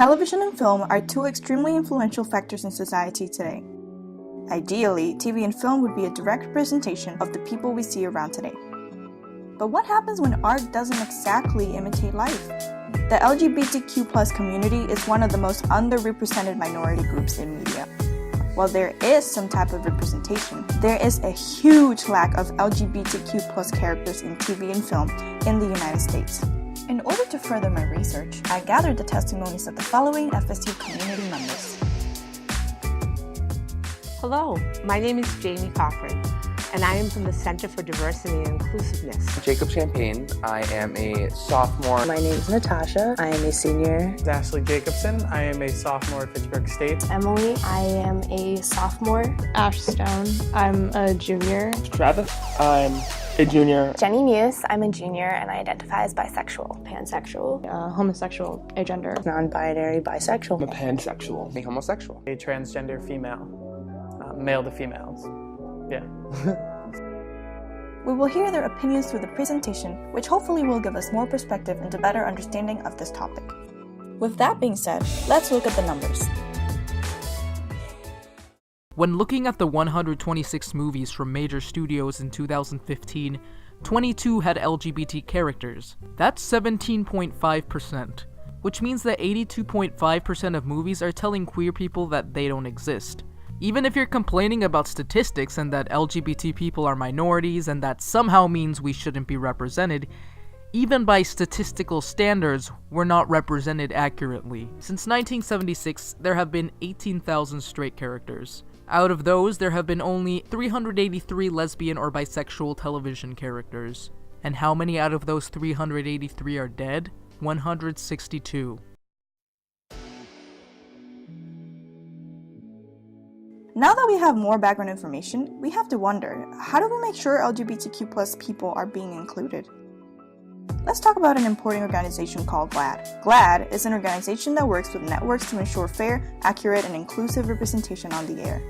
Television and film are two extremely influential factors in society today. Ideally, TV and film would be a direct representation of the people we see around today. But what happens when art doesn't exactly imitate life? The LGBTQ+ community is one of the most underrepresented minority groups in media. While there is some type of representation, there is a huge lack of LGBTQ+ characters in TV and film in the United States. In order to further my research, I gathered the testimonies of the following FSU community members. Hello, my name is Jamie Cochran, and I am from the Center for Diversity and Inclusiveness. Jacob Champagne, I am a sophomore. My name is Natasha, I am a senior. Ashley Jacobson, I am a sophomore at Fitchburg State. Emily, I am a sophomore. Ash Stone, I'm a junior. Travis, I'm a junior. Jenny Muse, I'm a junior and I identify as bisexual. Pansexual. Homosexual. Agender. Non-binary, bisexual. I'm a pansexual. A homosexual. A transgender female. Male to females. Yeah. We will hear their opinions through the presentation, which hopefully will give us more perspective into better understanding of this topic. With that being said, let's look at the numbers. When looking at the 126 movies from major studios in 2015, 22 had LGBT characters. That's 17.5%, which means that 82.5% of movies are telling queer people that they don't exist. Even if you're complaining about statistics and that LGBT people are minorities and that somehow means we shouldn't be represented, even by statistical standards, we're not represented accurately. Since 1976, there have been 18,000 straight characters. Out of those, there have been only 383 lesbian or bisexual television characters. And how many out of those 383 are dead? 162. Now that we have more background information, we have to wonder, how do we make sure LGBTQ+ people are being included? Let's talk about an important organization called GLAAD. GLAAD is an organization that works with networks to ensure fair, accurate, and inclusive representation on the air.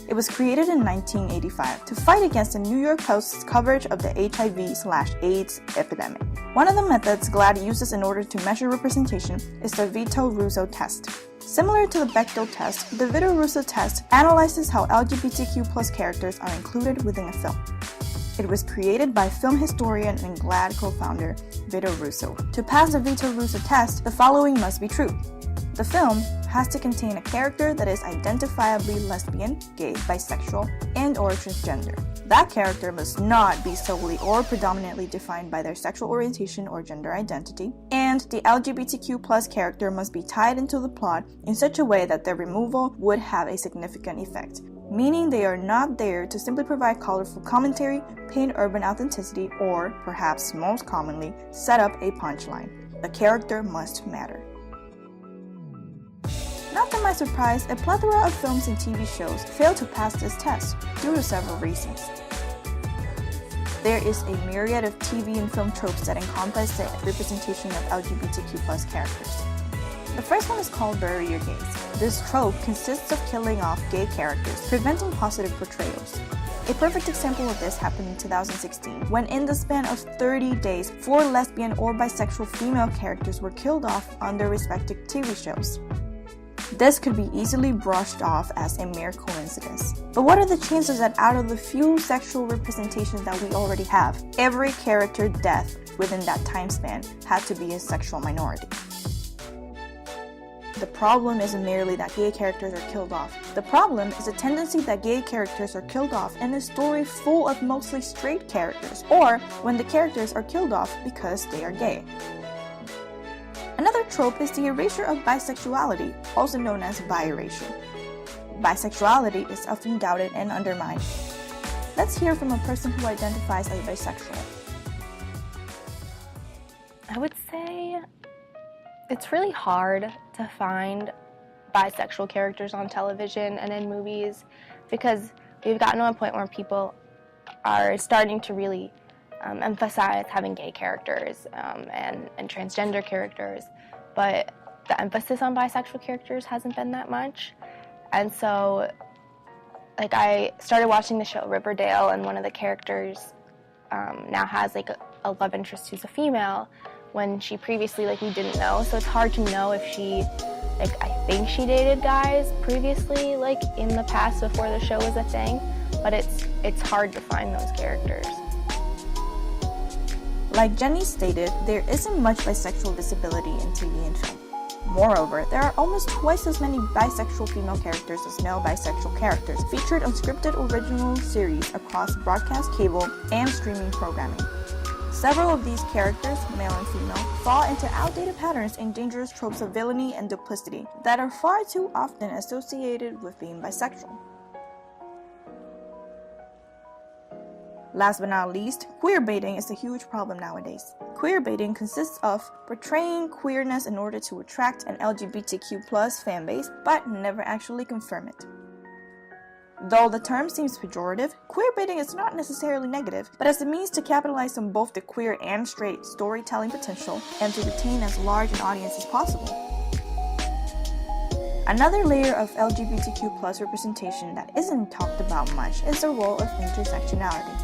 It was created in 1985 to fight against the New York Post's coverage of the HIV/AIDS epidemic. One of the methods GLAAD uses in order to measure representation is the Vito-Russo test. Similar to the Bechdel test, the Vito-Russo test analyzes how LGBTQ+ characters are included within a film. It was created by film historian and GLAAD co-founder Vito Russo. To pass the Vito-Russo test, the following must be true. The film has to contain a character that is identifiably lesbian, gay, bisexual, and/or transgender. That character must not be solely or predominantly defined by their sexual orientation or gender identity, and the LGBTQ+ character must be tied into the plot in such a way that their removal would have a significant effect, meaning they are not there to simply provide colorful commentary, paint urban authenticity, or, perhaps most commonly, set up a punchline. The character must matter. Not to my surprise, a plethora of films and TV shows fail to pass this test due to several reasons. There is a myriad of TV and film tropes that encompass the representation of LGBTQ+ characters. The first one is called bury your gays. This trope consists of killing off gay characters, preventing positive portrayals. A perfect example of this happened in 2016, when in the span of 30 days, 4 lesbian or bisexual female characters were killed off on their respective TV shows. This could be easily brushed off as a mere coincidence. But what are the chances that out of the few sexual representations that we already have, every character death within that time span had to be a sexual minority? The problem isn't merely that gay characters are killed off. The problem is the tendency that gay characters are killed off in a story full of mostly straight characters, or when the characters are killed off because they are gay. Another trope is the erasure of bisexuality, also known as bi-erasure. Bisexuality is often doubted and undermined. Let's hear from a person who identifies as bisexual. I would say it's really hard to find bisexual characters on television and in movies because we've gotten to a point where people are starting to really emphasize having gay characters and transgender characters, but the emphasis on bisexual characters hasn't been that much. And so, I started watching the show Riverdale, and one of the characters now has a love interest who's a female, when she previously we didn't know. So it's hard to know if she Like, I think she dated guys previously, like in the past before the show was a thing, but it's hard to find those characters. Like Jenny stated, there isn't much bisexual visibility in TV and film. Moreover, there are almost twice as many bisexual female characters as male bisexual characters featured on scripted original series across broadcast, cable, and streaming programming. Several of these characters, male and female, fall into outdated patterns and dangerous tropes of villainy and duplicity that are far too often associated with being bisexual. Last but not least, queerbaiting is a huge problem nowadays. Queerbaiting consists of portraying queerness in order to attract an LGBTQ+ fanbase, but never actually confirm it. Though the term seems pejorative, queerbaiting is not necessarily negative, but as a means to capitalize on both the queer and straight storytelling potential and to retain as large an audience as possible. Another layer of LGBTQ+ representation that isn't talked about much is the role of intersectionality.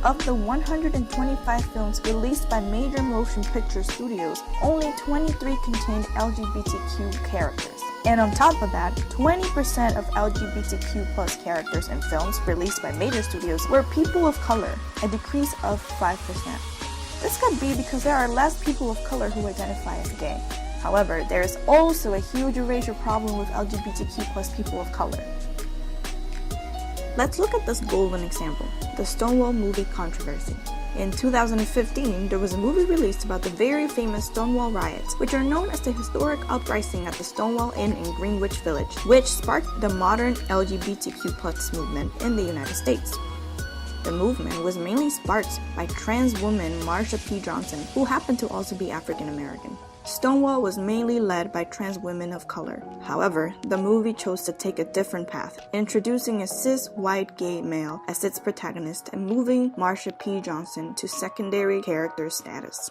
Of the 125 films released by major motion picture studios, only 23 contained LGBTQ characters. And on top of that, 20% of LGBTQ+ characters in films released by major studios were people of color, a decrease of 5%. This could be because there are less people of color who identify as gay. However, there is also a huge erasure problem with LGBTQ+ people of color. Let's look at this golden example, the Stonewall movie controversy. In 2015, there was a movie released about the very famous Stonewall riots, which are known as the historic uprising at the Stonewall Inn in Greenwich Village, which sparked the modern LGBTQ+ movement in the United States. The movement was mainly sparked by trans woman Marsha P. Johnson, who happened to also be African American. Stonewall was mainly led by trans women of color. However, the movie chose to take a different path, introducing a cis white gay male as its protagonist and moving Marsha P. Johnson to secondary character status.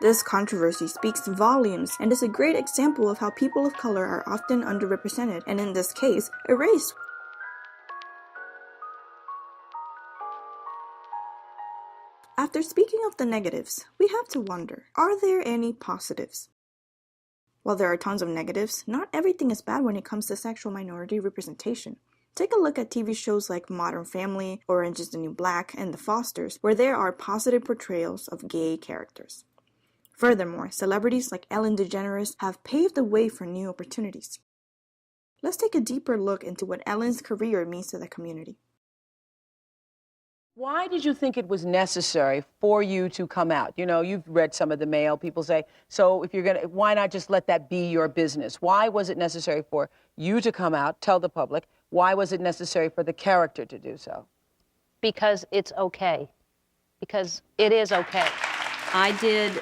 This controversy speaks volumes and is a great example of how people of color are often underrepresented and in this case, erased. After speaking of the negatives, we have to wonder, are there any positives? While there are tons of negatives, not everything is bad when it comes to sexual minority representation. Take a look at TV shows like Modern Family, Orange is the New Black, and The Fosters, where there are positive portrayals of gay characters. Furthermore, celebrities like Ellen DeGeneres have paved the way for new opportunities. Let's take a deeper look into what Ellen's career means to the community. Why did you think it was necessary for you to come out? You know, you've read some of the mail. People say, so if you're going to, why not just let that be your business? Why was it necessary for you to come out, tell the public? Why was it necessary for the character to do so? Because it's okay. Because it is okay. I did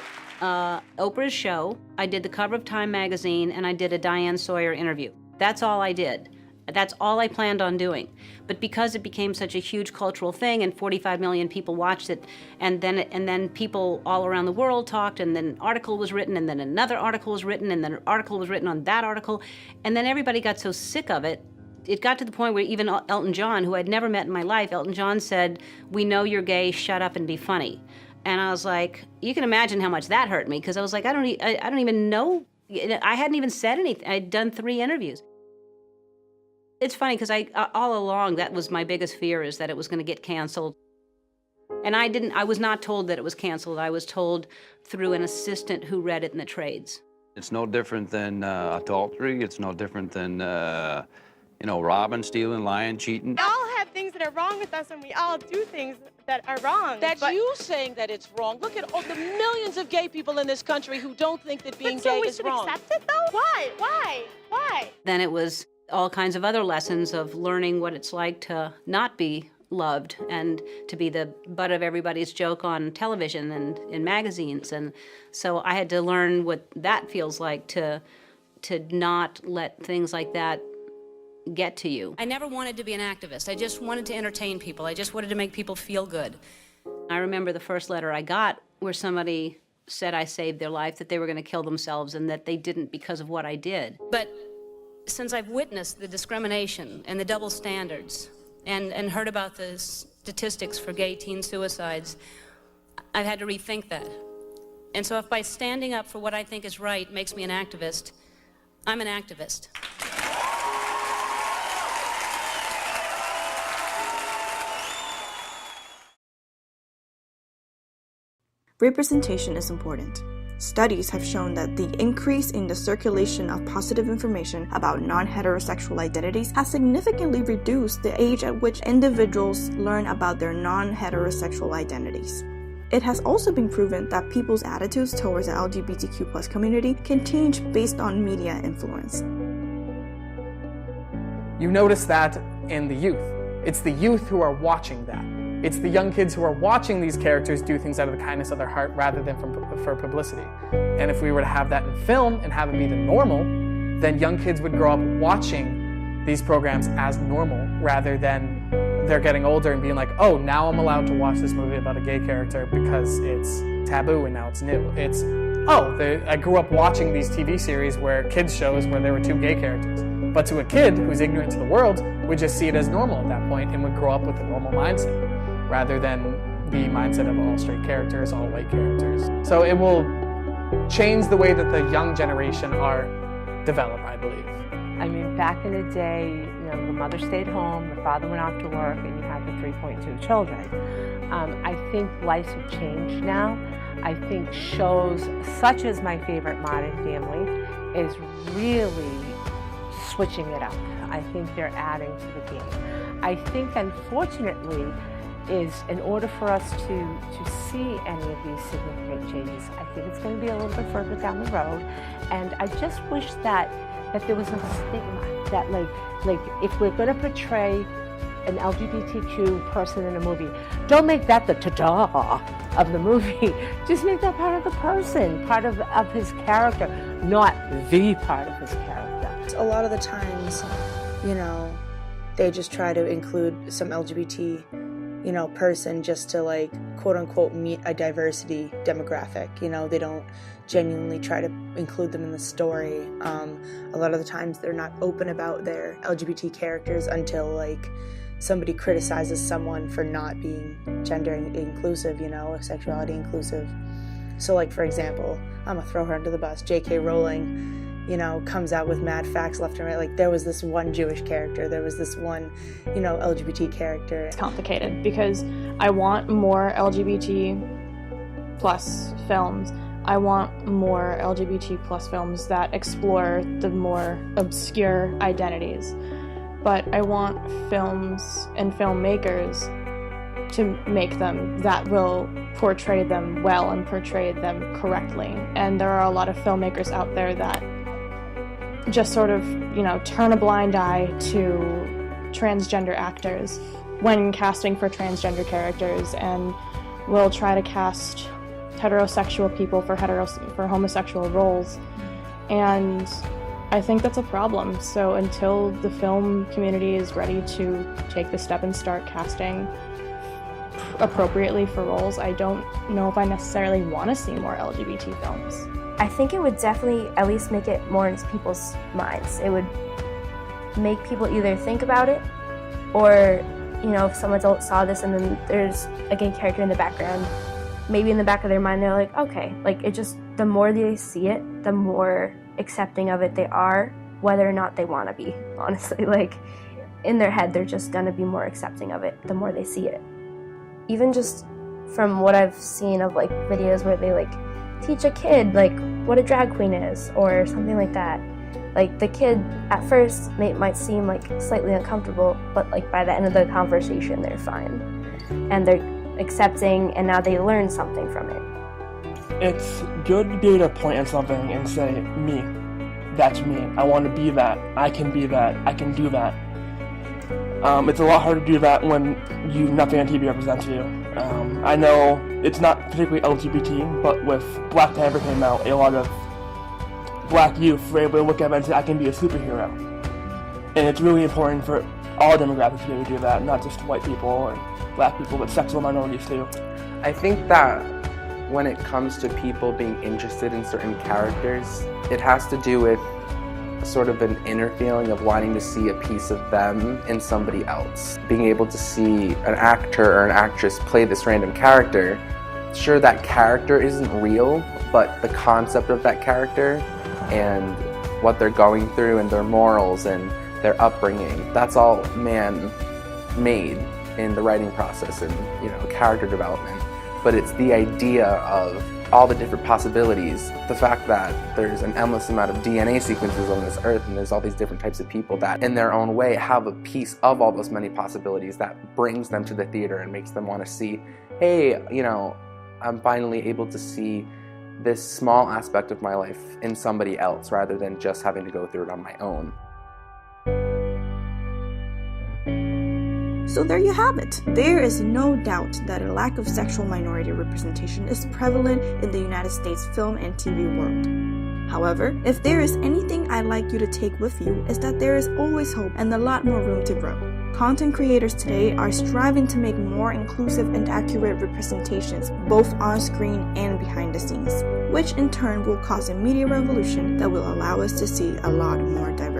Oprah's show, I did the cover of Time magazine, and I did a Diane Sawyer interview. That's all I did. That's all I planned on doing. But because it became such a huge cultural thing and 45 million people watched it, and then people all around the world talked, and then an article was written, and then another article was written, and then an article was written on that article, and then everybody got so sick of it, it got to the point where even Elton John, who I'd never met in my life, Elton John said, "We know you're gay, shut up and be funny." And I was like, you can imagine how much that hurt me, because I was like, I don't even know, I hadn't even said anything. I'd done 3 interviews. It's funny because all along that was my biggest fear, is that it was going to get canceled. And I was not told that it was canceled. I was told through an assistant who read it in the trades. It's no different than adultery. It's no different than, robbing, stealing, lying, cheating. We all have things that are wrong with us, and we all do things that are wrong. That's you saying that it's wrong. Look at all the millions of gay people in this country who don't think that being gay is wrong. So we should accept it, though? Why? Then it was all kinds of other lessons of learning what it's like to not be loved and to be the butt of everybody's joke on television and in magazines. And so I had to learn what that feels like, to not let things like that get to you. I never wanted to be an activist. I just wanted to entertain people. I just wanted to make people feel good. I remember the first letter I got where somebody said I saved their life, that they were going to kill themselves, and that they didn't because of what I did. But since I've witnessed the discrimination and the double standards and heard about the statistics for gay teen suicides, I've had to rethink that. And so if by standing up for what I think is right makes me an activist, I'm an activist. Representation is important. Studies have shown that the increase in the circulation of positive information about non-heterosexual identities has significantly reduced the age at which individuals learn about their non-heterosexual identities. It has also been proven that people's attitudes towards the LGBTQ+ community can change based on media influence. You notice that in the youth. It's the youth who are watching that. It's the young kids who are watching these characters do things out of the kindness of their heart rather than for publicity. And if we were to have that in film and have it be the normal, then young kids would grow up watching these programs as normal rather than they're getting older and being like, oh, now I'm allowed to watch this movie about a gay character because it's taboo and now it's new. It's, oh, I grew up watching these TV series where kids shows where there were two gay characters. But to a kid who's ignorant to the world would just see it as normal at that point and would grow up with a normal mindset rather than the mindset of all straight characters, all white characters. So it will change the way that the young generation are developed, I believe. I mean, back in the day, the mother stayed home, the father went off to work, and you had the 3.2 children. I think lives have changed now. I think shows such as my favorite, Modern Family, is really switching it up. I think they're adding to the game. I think, unfortunately, is in order for us to see any of these significant changes, I think it's going to be a little bit further down the road. And I just wish that there was no stigma, that like if we're going to portray an LGBTQ person in a movie, don't make that the ta-da of the movie. Just make that part of the person, part of his character, not the part of his character. A lot of the times, they just try to include some LGBT person just to like quote unquote meet a diversity demographic. They don't genuinely try to include them in the story. A lot of the times they're not open about their LGBT characters until like somebody criticizes someone for not being gender inclusive, sexuality inclusive. So like, for example, I'm gonna throw her under the bus, J.K. Rowling, comes out with mad facts left and right. Like, there was this one Jewish character, there was this one, LGBT character. It's complicated because I want more LGBT plus films. I want more LGBT plus films that explore the more obscure identities. But I want films and filmmakers to make them that will portray them well and portray them correctly. And there are a lot of filmmakers out there that just sort of, turn a blind eye to transgender actors when casting for transgender characters, and will try to cast heterosexual people for homosexual roles. And I think that's a problem. So until the film community is ready to take the step and start casting appropriately for roles, I don't know if I necessarily want to see more LGBT films. I think it would definitely at least make it more into people's minds. It would make people either think about it, or, if some adult saw this and then there's a gay character in the background, maybe in the back of their mind they're like, okay, like it just, the more they see it, the more accepting of it they are, whether or not they want to be, honestly. Like, in their head, they're just going to be more accepting of it the more they see it. Even just from what I've seen of like videos where they like teach a kid like what a drag queen is or something like that. Like, the kid at first might seem like slightly uncomfortable, but like by the end of the conversation they're fine and they're accepting, and now they learn something from it. It's good to be able to point at something and say, me, that's me, I want to be that, I can be that, I can do that. It's a lot harder to do that when nothing on TV represents you. I know it's not particularly LGBT, but with Black Panther came out, a lot of black youth were able to look at it and say, I can be a superhero. And it's really important for all demographics to be able to do that, not just white people or black people, but sexual minorities too. I think that when it comes to people being interested in certain characters, it has to do with sort of an inner feeling of wanting to see a piece of them in somebody else. Being able to see an actor or an actress play this random character, sure, that character isn't real, but the concept of that character and what they're going through and their morals and their upbringing, that's all man-made in the writing process and, you know, character development. But it's the idea of all the different possibilities, the fact that there's an endless amount of DNA sequences on this earth and there's all these different types of people that in their own way have a piece of all those many possibilities that brings them to the theater and makes them want to see, hey, you know, I'm finally able to see this small aspect of my life in somebody else rather than just having to go through it on my own. So there you have it. There is no doubt that a lack of sexual minority representation is prevalent in the United States film and TV world. However, if there is anything I'd like you to take with you, is that there is always hope and a lot more room to grow. Content creators today are striving to make more inclusive and accurate representations, both on screen and behind the scenes, which in turn will cause a media revolution that will allow us to see a lot more diversity.